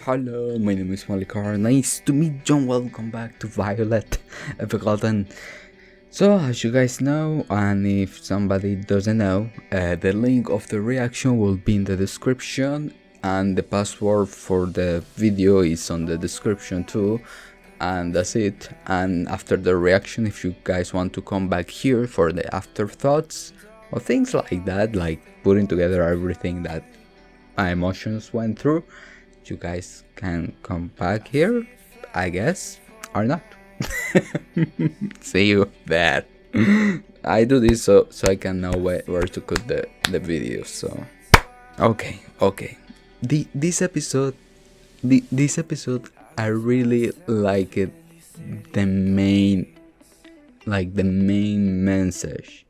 Hello, my name is Malikar. Nice to meet you. Welcome back to Violet Evergarden. So, as you guys know, and if somebody doesn't know, the link of the reaction will be in the description, and the password for the video is on the description too. And that's it. And after the reaction, if you guys want to come back here for the afterthoughts or things like that, like putting together everything that my emotions went through, you guys can come back here, I guess, or not. See you there. I do this so I can know where to cut the video. So okay. This episode I really like it. The main message.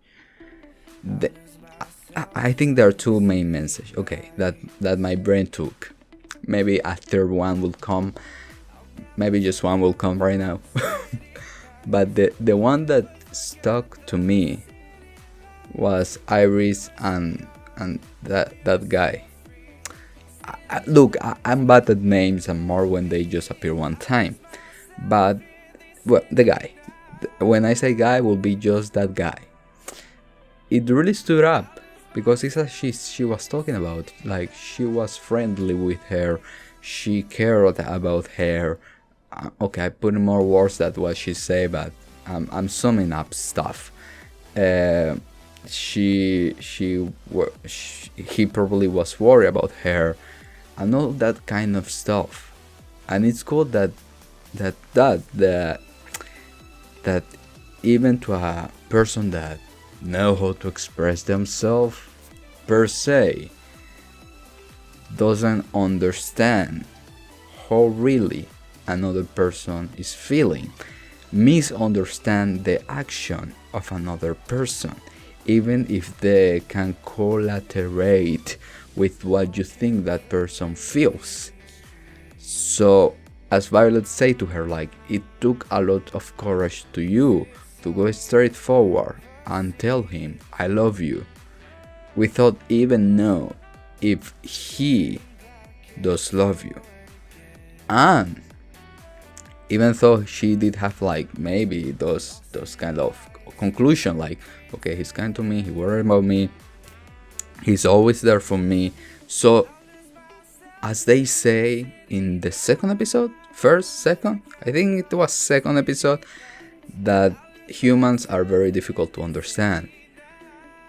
I think there are two main messages. Okay, that my brain took. Maybe a third one will come. Maybe just one will come right now. But the one that stuck to me was Iris and that guy. Look, I'm bad at names and more when they just appear one time. But well, the guy. When I say guy, will be just that guy. It really stood up. Because it's as she was talking about, like she was friendly with her, she cared about her. Okay, I put in more words than what she said, but I'm summing up stuff. He probably was worried about her, and all that kind of stuff. And it's cool that even to a person that know how to express themselves per se doesn't understand how really another person is feeling, misunderstand the action of another person, even if they can collaterate with what you think that person feels. So as Violet said to her, like, it took a lot of courage to you to go straight forward and tell him I love you without even know if he does love you. And even though she did have like maybe those kind of conclusion, like, okay, he's kind to me, he worried about me, he's always there for me. So as they say in the second episode, I think it was second episode, that humans are very difficult to understand.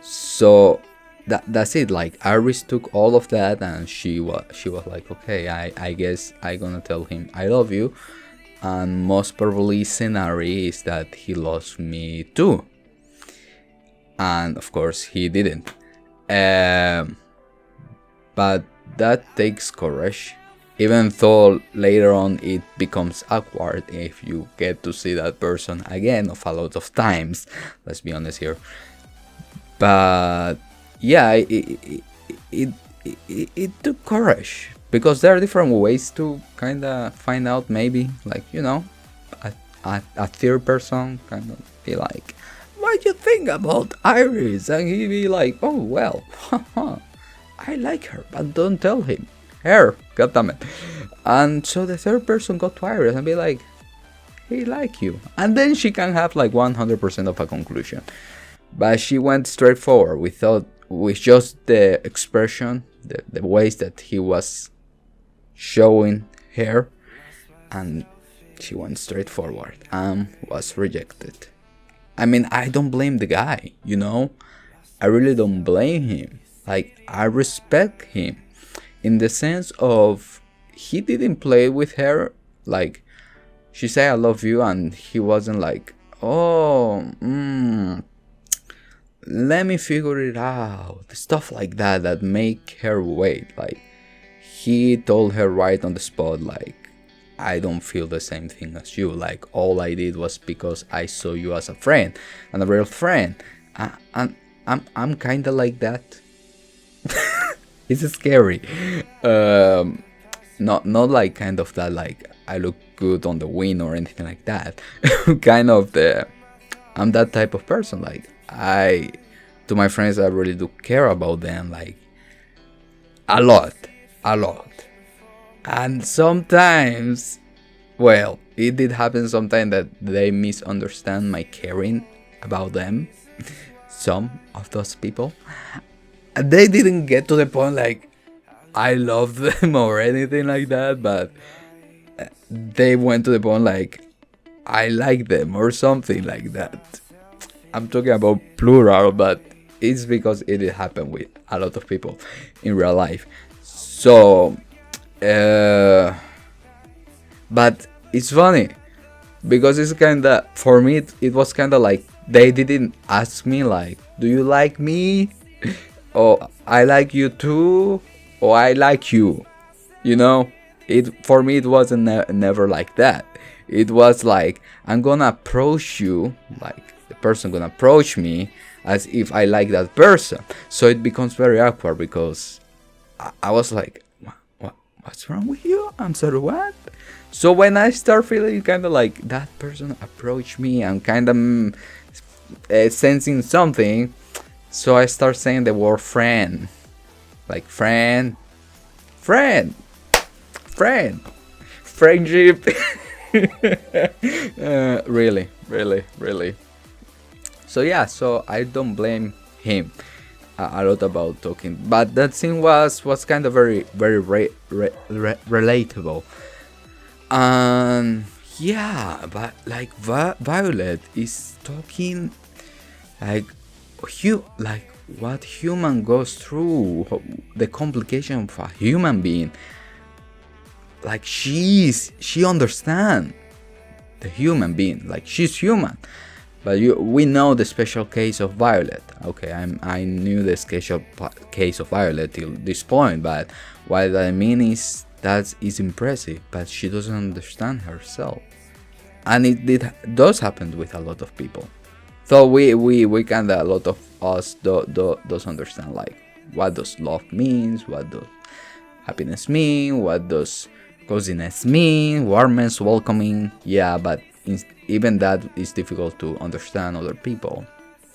So that's it. Like Iris took all of that and she was like, okay, I guess I gonna tell him I love you, and most probably scenario is that he loves me too, and of course he didn't. But that takes courage, even though later on it becomes awkward if you get to see that person again of a lot of times, let's be honest here. But yeah, it took courage, because there are different ways to kind of find out, maybe, like, you know, a third person kind of be like, what do you think about Iris? And he be like, oh well, I like her, but don't tell him. Her, goddammit. And so the third person got to Iris and be like, he like you. And then she can have like 100% of a conclusion. But she went straight forward with just the expression, the ways that he was showing her, and she went straight forward and was rejected. I mean, I don't blame the guy, you know? I really don't blame him. Like, I respect him in the sense of he didn't play with her. Like, she said I love you and he wasn't like, oh, let me figure it out, stuff like that make her wait. Like, he told her right on the spot, like, I don't feel the same thing as you. Like, all I did was because I saw you as a friend and a real friend, and I'm kind of like that. It's scary. Not like kind of that, like I look good on the wind or anything like that. Kind of I'm that type of person. Like, to my friends, I really do care about them, like a lot. And sometimes, well, it did happen sometimes that they misunderstand my caring about them. Some of those people. And they didn't get to the point like I love them or anything like that, but they went to the point like I like them or something like that. I'm talking about plural, but it's because it did happen with a lot of people in real life. So, but it's funny because it's kinda, for me, it was kinda like they didn't ask me like, do you like me? Or I like you too? Or I like you? You know? It, for me, it wasn't never like that. It was like, I'm gonna approach you, like the person gonna approach me as if I like that person. So it becomes very awkward because I was like, what's wrong with you? I'm sorry, what? So when I start feeling kind of like that person approached me, I'm kind of sensing something. So I start saying the word friend. Like friend, friend, friend, friendship. Really, really, really. So yeah, so I don't blame him a lot about talking, but that scene was kind of very relatable. And yeah, but like Violet is talking like like what human goes through, the complication of a human being. Like she understands the human being, like she's human. But we know the special case of Violet. Okay, I knew the special case of Violet till this point, but what I mean is that is impressive, but she doesn't understand herself, and does happen with a lot of people. So we kinda, a lot of us does understand like what does love means, what does happiness mean, what does coziness mean, warmness, welcoming. Yeah, but even that is difficult to understand other people,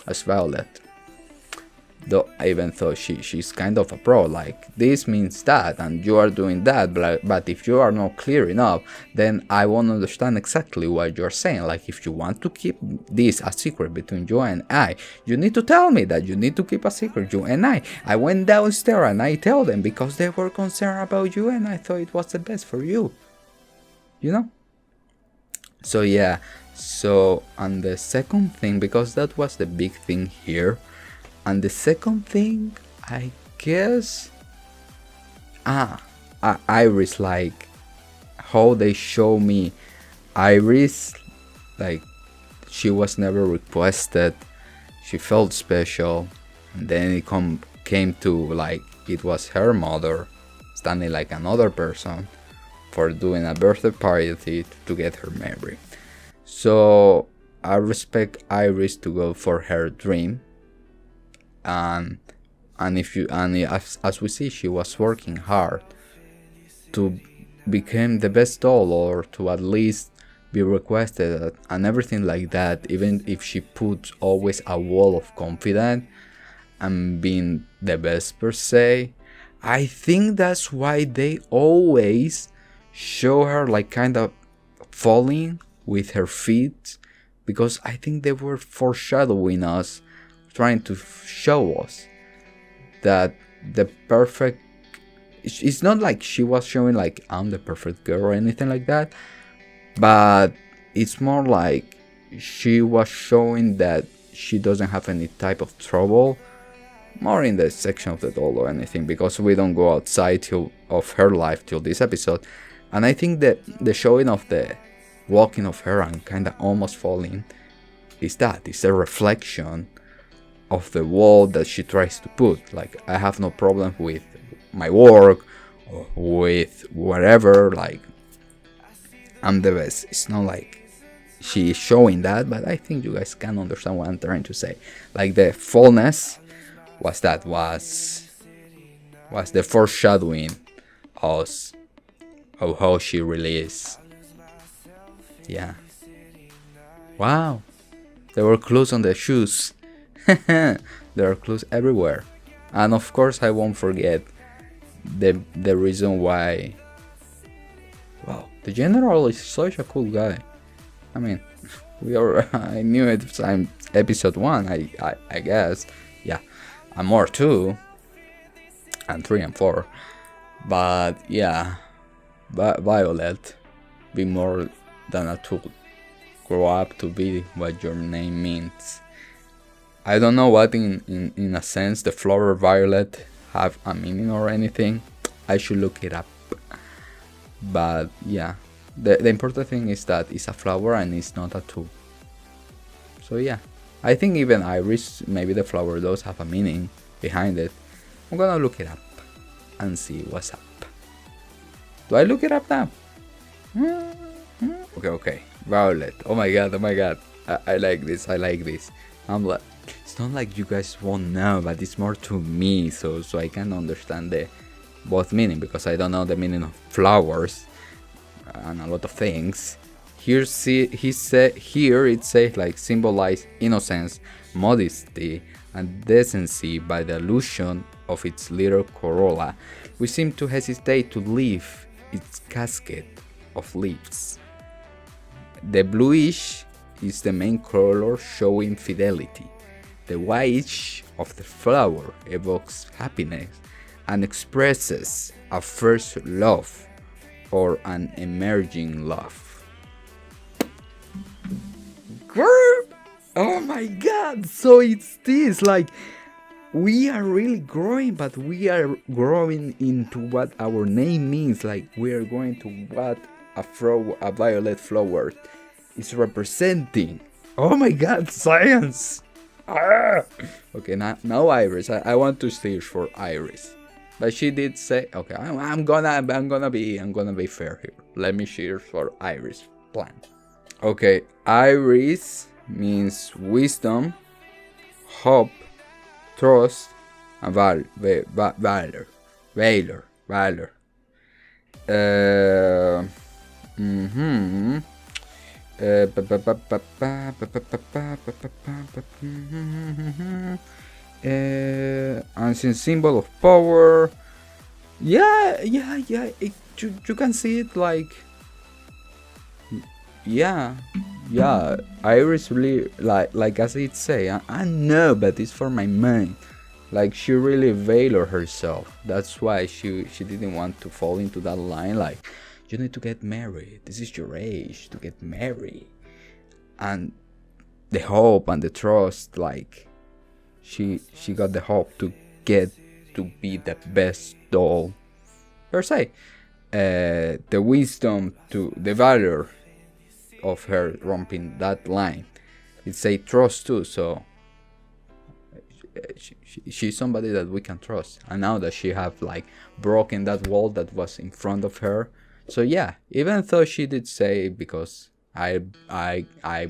as Violet. Though even though she's kind of a pro, like this means that and you are doing that, but if you are not clear enough, then I won't understand exactly what you're saying. Like if you want to keep this a secret between you and I, you need to tell me that you need to keep a secret, you and I went downstairs and I tell them because they were concerned about you and I thought it was the best for you, you know. So yeah, so, and the second thing, because that was the big thing here, and the second thing, I guess, Iris, like how they show me Iris, like she was never requested, she felt special, and then it came to like it was her mother standing like another person for doing a birthday party to get her memory. So I respect Iris to go for her dream, and as we see, she was working hard to become the best doll, or to at least be requested and everything like that, even if she put always a wall of confidence and being the best per se. I think that's why they always show her like kind of falling with her feet, because I think they were foreshadowing us, trying to show us that the perfect, it's not like she was showing like I'm the perfect girl or anything like that, but it's more like she was showing that she doesn't have any type of trouble, more in the section of the doll or anything, because we don't go outside of her life till this episode. And I think that the showing of the walking of her and kind of almost falling is a reflection of the wall that she tries to put. Like, I have no problem with my work or with whatever, like I'm the best. It's not like she is showing that, but I think you guys can understand what I'm trying to say. Like the fullness was the foreshadowing of how she really is. Yeah. Wow. There were clues on the shoes. There are clues everywhere. And of course I won't forget the reason why The general is such a cool guy. I mean, I knew it from episode 1, I guess. Yeah, and more too, and 3 and 4. But yeah, Violet, be more than a tool. Grow up to be what your name means. I don't know what in a sense the flower violet have a meaning or anything. I should look it up. But yeah, the important thing is that it's a flower and it's not a tool. So yeah, I think even iris, maybe the flower does have a meaning behind it. I'm gonna look it up and see what's up. Do I look it up now? Okay. Violet. Oh my god. I like this. I'm like, it's not like you guys won't know, but it's more to me, so I can understand the both meaning, because I don't know the meaning of flowers and a lot of things. Here it says like symbolize innocence, modesty, and decency by the illusion of its little corolla. We seem to hesitate to leave its casket of leaves. The bluish is the main color, showing fidelity. The whitish of the flower evokes happiness and expresses a first love or an emerging love. Girl! Oh my god! So it's this, like, we are really growing, but we are growing into what our name means. Like, we are going to what a violet flower is representing. Oh my god, science! Okay, now Iris. I want to search for Iris, but she did say, okay, I'm gonna be fair here. Let me search for Iris plant. Okay, Iris means wisdom, hope, trust, and valor. Ancient symbol of power. Yeah. You can see it like. Yeah. Iris really like as it say. I know, but it's for my mind. Like, she really veiled herself. That's why she didn't want to fall into that line. Like, you need to get married. This is your age to get married. And the hope and the trust, like, she got the hope to get to be the best doll per se. The wisdom to the valor of her romping that line. It's a trust too, so she's somebody that we can trust. And now that she have like broken that wall that was in front of her, so yeah, even though she did say, because I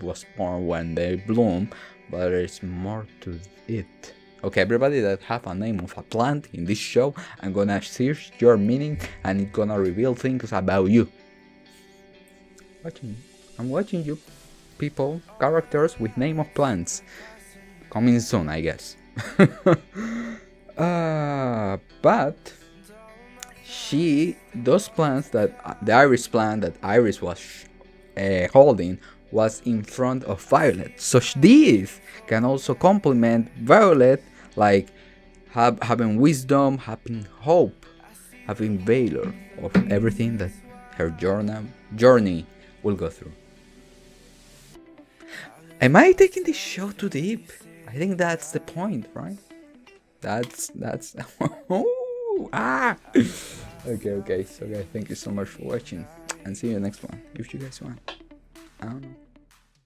was born when they bloom, but there's more to it. Okay, everybody that have a name of a plant in this show, I'm gonna search your meaning and it's gonna reveal things about you. I'm watching you people, characters with name of plants. Coming soon, I guess. But those plants that the iris plant that Iris was holding was in front of Violet. So this can also complement Violet, like having wisdom, having hope, having valor of everything that her journey will go through. Am I taking this show too deep? I think that's the point, right? That's Okay, so guys, thank you so much for watching, and see you next one if you guys want. I don't know.